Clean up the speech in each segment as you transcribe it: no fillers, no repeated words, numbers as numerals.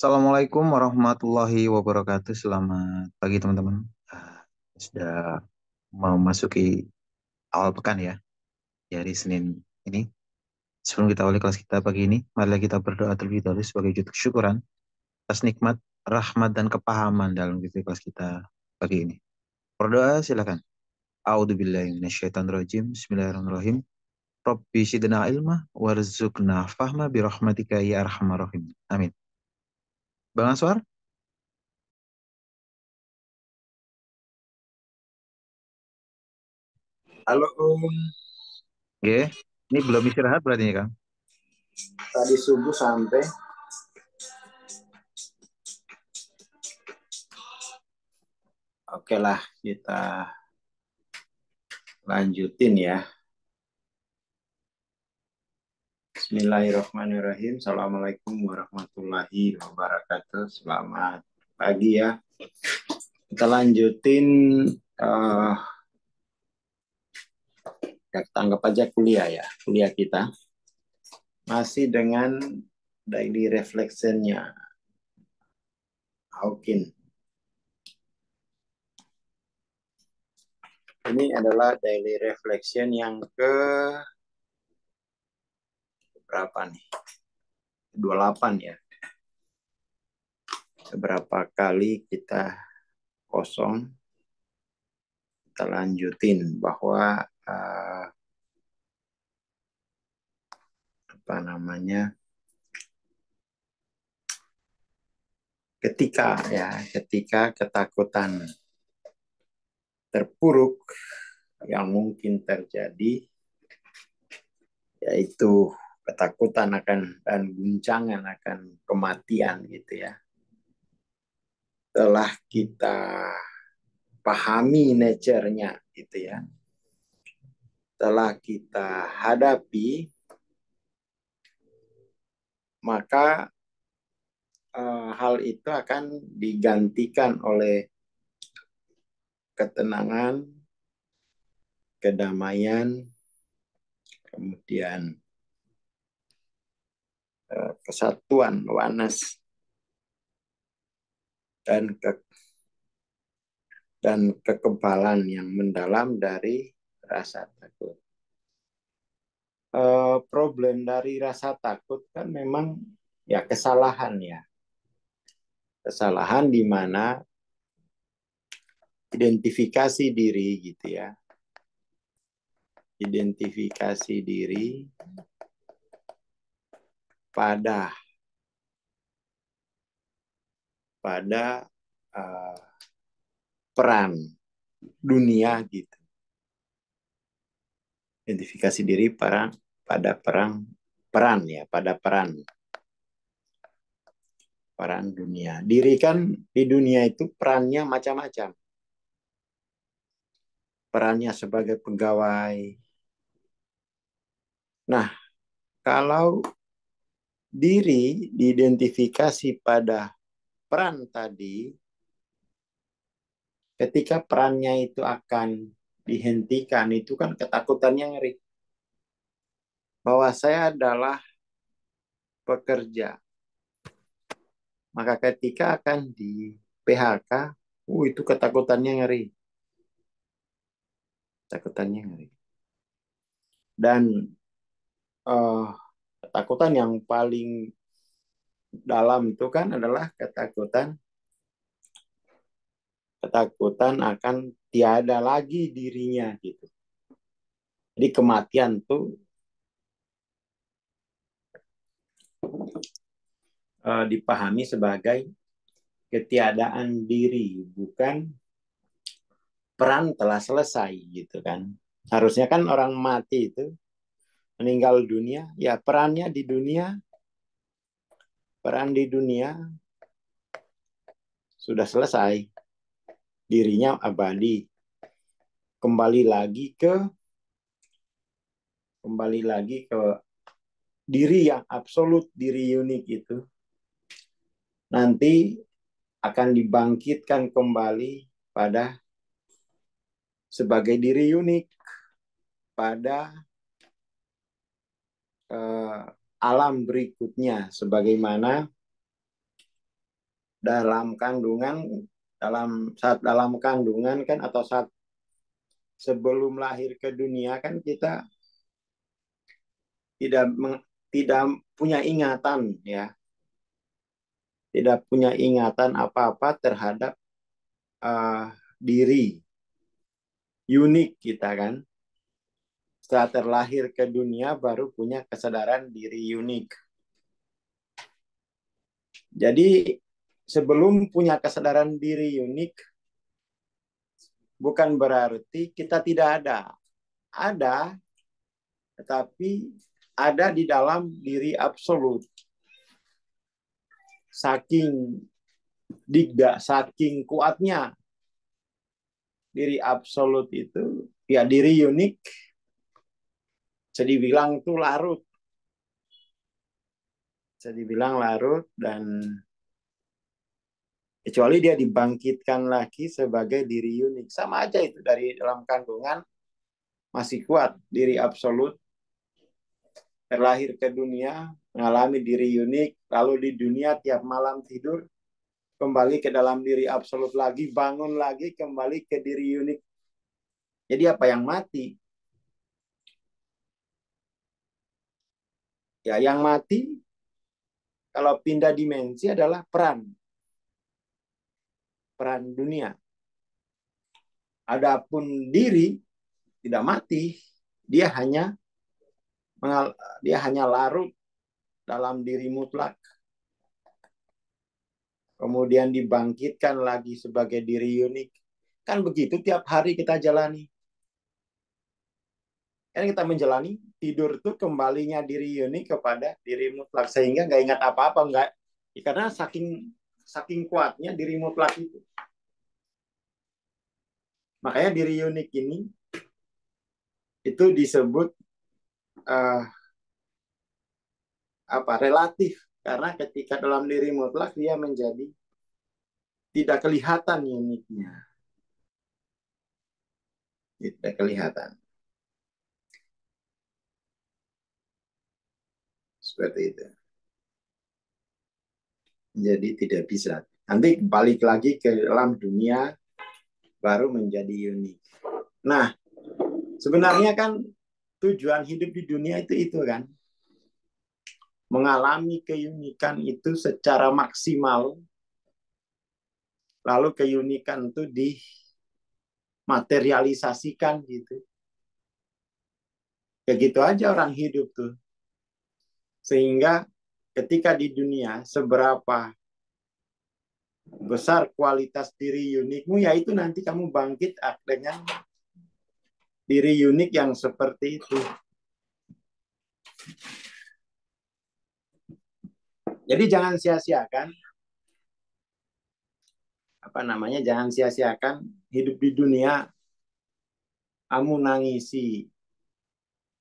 Assalamualaikum warahmatullahi wabarakatuh. Selamat pagi teman-teman. Ah, Sudah memasuki awal pekan ya, di hari Senin ini. Sebelum kita awali kelas kita pagi ini, marilah kita berdoa terlebih dahulu sebagai wujud kesyukuran atas nikmat, rahmat, dan kepahaman dalam kelas kita pagi ini. Berdoa silakan. A'udzubillahi minasyaitonirrajim. Bismillahirrahmanirrahim. Rabbi zidna ilma warzuqna fahma birahmatika ya arhamar rahim. Amin. Bang Aswar, Halo Om, ini belum istirahat berarti ya, Kang? tadi subuh sampai. Oke lah, kita lanjutin ya. Bismillahirrahmanirrahim. Assalamualaikum warahmatullahi wabarakatuh. Selamat pagi ya. Kita lanjutin, eh kita anggap aja kuliah ya. Kuliah kita masih dengan daily reflection-nya Hawking. Ini adalah daily reflection yang ke berapa nih? 28 ya. Beberapa kali kita kosong, kita lanjutin bahwa apa namanya, ketika ketakutan terpuruk yang mungkin terjadi, yaitu ketakutan akan dan guncangan akan kematian gitu ya. Telah kita pahami nature-nya gitu ya. Telah kita hadapi, maka hal itu akan digantikan oleh ketenangan, kedamaian, kemudian kesatuan, oneness, dan kekebalan yang mendalam dari rasa takut. Problem dari rasa takut kan memang ya kesalahan ya. Kesalahan di mana identifikasi diri gitu ya. Identifikasi diri pada peran dunia gitu. Identifikasi diri pada peran dunia. Diri kan di dunia itu perannya macam-macam. Perannya sebagai pegawai. Nah, kalau diri diidentifikasi pada peran tadi, ketika perannya itu akan dihentikan, itu kan ketakutannya ngeri. Bahwa saya adalah pekerja. Maka ketika akan di PHK, itu ketakutannya ngeri. Ketakutannya ngeri. Dan ketakutan yang paling dalam itu kan adalah ketakutan akan tiada lagi dirinya gitu. Jadi kematian tuh dipahami sebagai ketiadaan diri, bukan peran telah selesai gitu kan. Harusnya kan orang mati itu meninggal dunia, ya peran di dunia sudah selesai. Dirinya abadi. Kembali lagi ke diri yang absolut, diri unik itu. Nanti akan dibangkitkan kembali pada sebagai diri unik pada alam berikutnya, sebagaimana dalam kandungan, saat dalam kandungan kan, atau saat sebelum lahir ke dunia kan, kita tidak tidak punya ingatan, ya, tidak punya ingatan apa-apa terhadap diri unik kita kan. Setelah terlahir ke dunia baru punya kesadaran diri unik. Jadi sebelum punya kesadaran diri unik, bukan berarti kita tidak ada. Ada, tetapi ada di dalam diri absolut. Saking kuatnya diri absolut itu, ya diri unik, bisa dibilang itu larut. Bisa dibilang larut, dan kecuali dia dibangkitkan lagi sebagai diri unik. Sama aja itu, dari dalam kandungan masih kuat diri absolut, terlahir ke dunia, mengalami diri unik, lalu di dunia tiap malam tidur, kembali ke dalam diri absolut lagi, bangun lagi, kembali ke diri unik. Jadi apa yang mati? Ya, yang mati kalau pindah dimensi adalah peran dunia. Adapun diri tidak mati, dia hanya larut dalam diri mutlak, kemudian dibangkitkan lagi sebagai diri unik. Kan begitu tiap hari kita jalani. Kan kita menjalani tidur tuh kembalinya diri unik kepada diri mutlak, sehingga nggak ingat apa-apa, nggak, karena saking kuatnya diri mutlak itu. Makanya diri unik ini itu disebut uh, relatif, karena ketika dalam diri mutlak dia menjadi tidak kelihatan uniknya, tidak kelihatan seperti itu. Jadi tidak bisa. Nanti balik lagi ke dalam dunia baru menjadi unik. Nah, sebenarnya kan tujuan hidup di dunia itu kan, mengalami keunikan itu secara maksimal, lalu keunikan itu dimaterialisasikan gitu. Ya gitu aja orang hidup tuh. Sehingga ketika di dunia, seberapa besar kualitas diri unikmu, yaitu nanti kamu bangkit dengan diri unik yang seperti itu. Jadi jangan sia-siakan jangan sia-siakan hidup di dunia kamu nangisi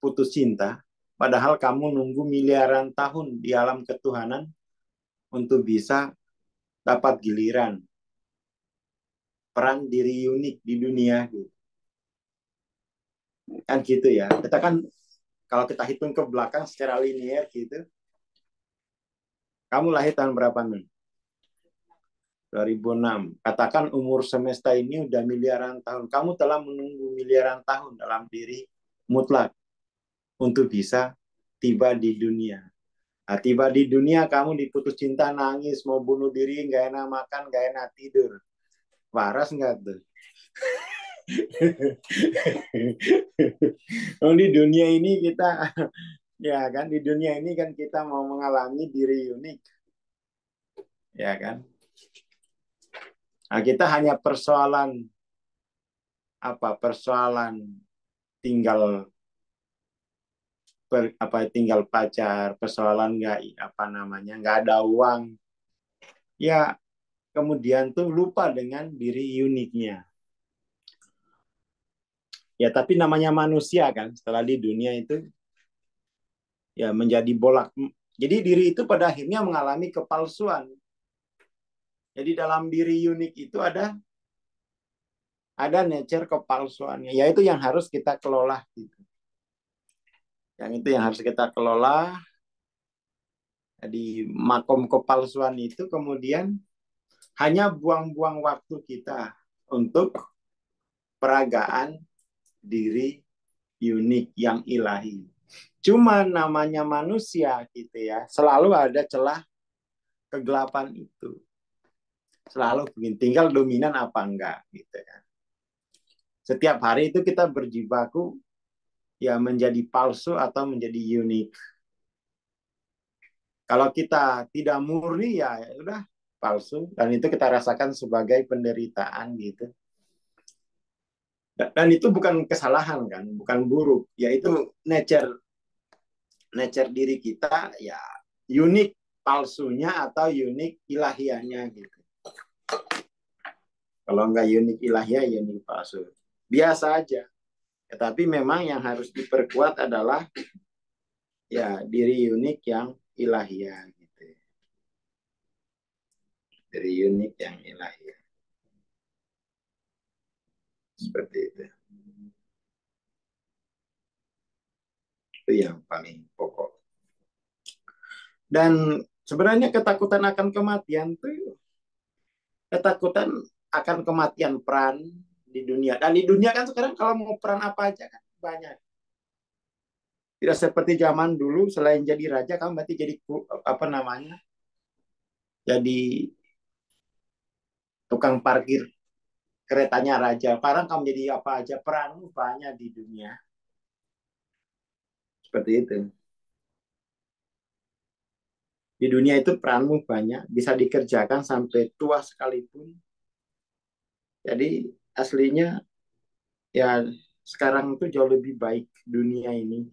putus cinta, padahal kamu nunggu miliaran tahun di alam ketuhanan untuk bisa dapat giliran peran diri unik di dunia. Kan gitu ya. Kita kan kalau kita hitung ke belakang secara linear gitu, kamu lahir tahun berapa nih? 2006. Katakan umur semesta ini udah miliaran tahun. Kamu telah menunggu miliaran tahun dalam diri mutlak untuk bisa tiba di dunia. Nah, tiba di dunia kamu diputus cinta, nangis, mau bunuh diri, nggak enak makan, nggak enak tidur. Waras nggak tuh? Di dunia ini kita, ya kan, di dunia ini kan kita mau mengalami diri unik, ya kan? Nah, kita hanya persoalan tinggal tinggal pacar, persoalan nggak ada uang, ya kemudian tuh lupa dengan diri uniknya. Ya tapi namanya manusia kan, setelah di dunia itu ya menjadi bolak. Jadi diri itu pada akhirnya mengalami kepalsuan. Jadi dalam diri unik itu ada nature kepalsuannya, yaitu yang harus kita kelola gitu. Yang itu yang harus kita kelola. Jadi makom kepalsuan itu kemudian hanya buang-buang waktu kita untuk peragaan diri unik yang ilahi. Cuma namanya manusia gitu ya, selalu ada celah kegelapan itu. Selalu begini, tinggal dominan apa enggak gitu ya. Setiap hari itu kita berjibaku ya menjadi palsu atau menjadi unik. Kalau kita tidak murni ya udah palsu, dan itu kita rasakan sebagai penderitaan gitu. Dan itu bukan kesalahan kan, bukan buruk, yaitu nature nature diri kita ya, unik palsunya atau unik ilahiannya gitu. Kalau nggak unik ilahiyah ya unik palsu. Biasa aja. Tetapi memang yang harus diperkuat adalah ya diri unik yang ilahiyah gitu. Diri unik yang ilahiyah. Seperti itu. Itu yang paling pokok. Dan sebenarnya ketakutan akan kematian tuh ketakutan akan kematian peran di dunia. Dan di dunia kan sekarang kalau mau peran apa aja kan banyak. Tidak seperti zaman dulu, selain jadi raja kamu berarti jadi apa namanya? Jadi tukang parkir keretanya raja. Sekarang kamu jadi apa aja, peranmu banyak di dunia. Seperti itu. Di dunia itu peranmu banyak, bisa dikerjakan sampai tua sekalipun. Jadi aslinya ya sekarang itu jauh lebih baik dunia ini.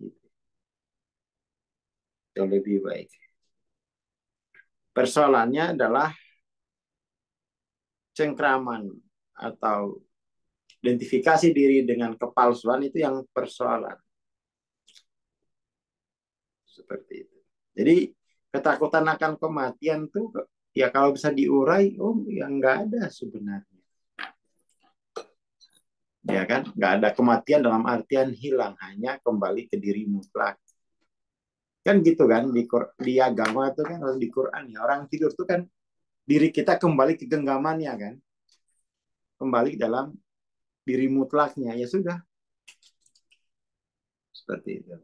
Jauh lebih baik. Persoalannya adalah cengkraman atau identifikasi diri dengan kepalsuan itu yang persoalan. Seperti itu. Jadi ketakutan akan kematian tuh ya kalau bisa diurai, oh ya nggak ada sebenarnya. Ya kan, nggak ada kematian dalam artian hilang, hanya kembali ke diri mutlak. Kan gitu kan di agama itu kan, di Quran ya orang tidur tuh kan diri kita kembali ke genggamannya kan, kembali dalam diri mutlaknya, ya sudah seperti itu.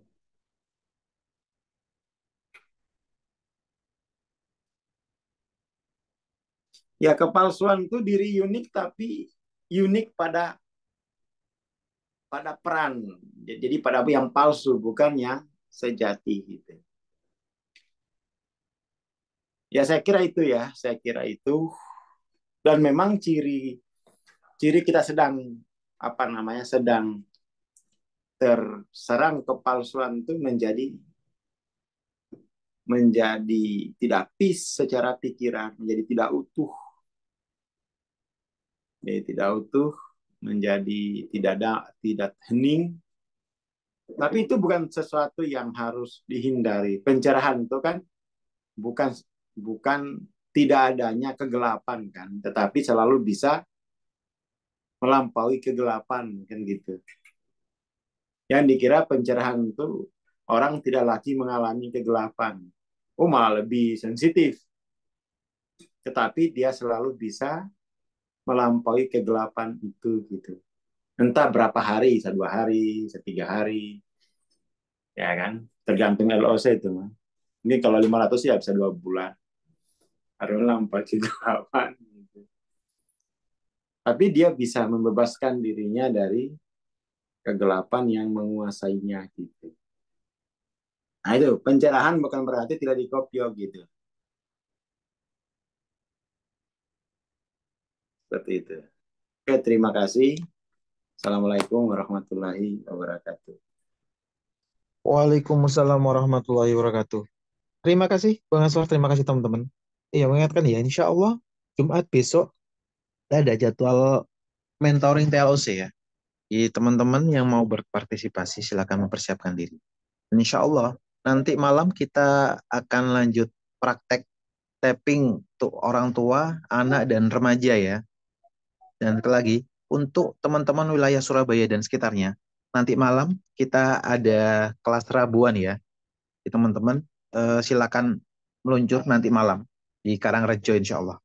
Ya kepalsuan itu diri unik tapi unik pada pada peran. Jadi pada yang palsu bukan yang sejati gitu. Ya saya kira itu ya, saya kira itu, dan memang ciri ciri kita sedang apa namanya sedang terserang kepalsuan itu menjadi tidak peace secara pikiran, menjadi tidak utuh, menjadi tidak utuh, menjadi tidak hening. Tapi itu bukan sesuatu yang harus dihindari. Pencerahan itu kan bukan bukan tidak adanya kegelapan kan, tetapi selalu bisa melampaui kegelapan kan gitu. Yang dikira pencerahan itu orang tidak lagi mengalami kegelapan. Oh malah lebih sensitif. Tetapi dia selalu bisa melampaui kegelapan itu gitu. Entah berapa hari, 1 2 hari, 3 hari, ya kan? Tergantung LOC itu mah. Ini kalau 500 ya bisa 2 bulan. Harus melampaui kegelapan. Gitu. Tapi dia bisa membebaskan dirinya dari kegelapan yang menguasainya gitu. Nah itu pencerahan bukan berarti tidak dikopio gitu. Seperti itu. Oke, terima kasih. Assalamualaikum warahmatullahi wabarakatuh. Waalaikumsalam warahmatullahi wabarakatuh. Terima kasih Bang Aswar, terima kasih teman-teman. Iya, mengingatkan ya, insya Allah Jumat besok ada jadwal mentoring TLOC ya. Jadi teman-teman yang mau berpartisipasi silakan mempersiapkan diri. Dan insya Allah nanti malam kita akan lanjut praktek tapping untuk orang tua, anak, dan remaja ya. Dan lagi, untuk teman-teman wilayah Surabaya dan sekitarnya, nanti malam kita ada kelas Rabuan ya. Jadi teman-teman silakan meluncur nanti malam di Karangrejo insya Allah.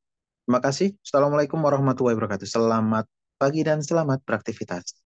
Terima kasih. Assalamualaikum warahmatullahi wabarakatuh. Selamat pagi dan selamat beraktivitas.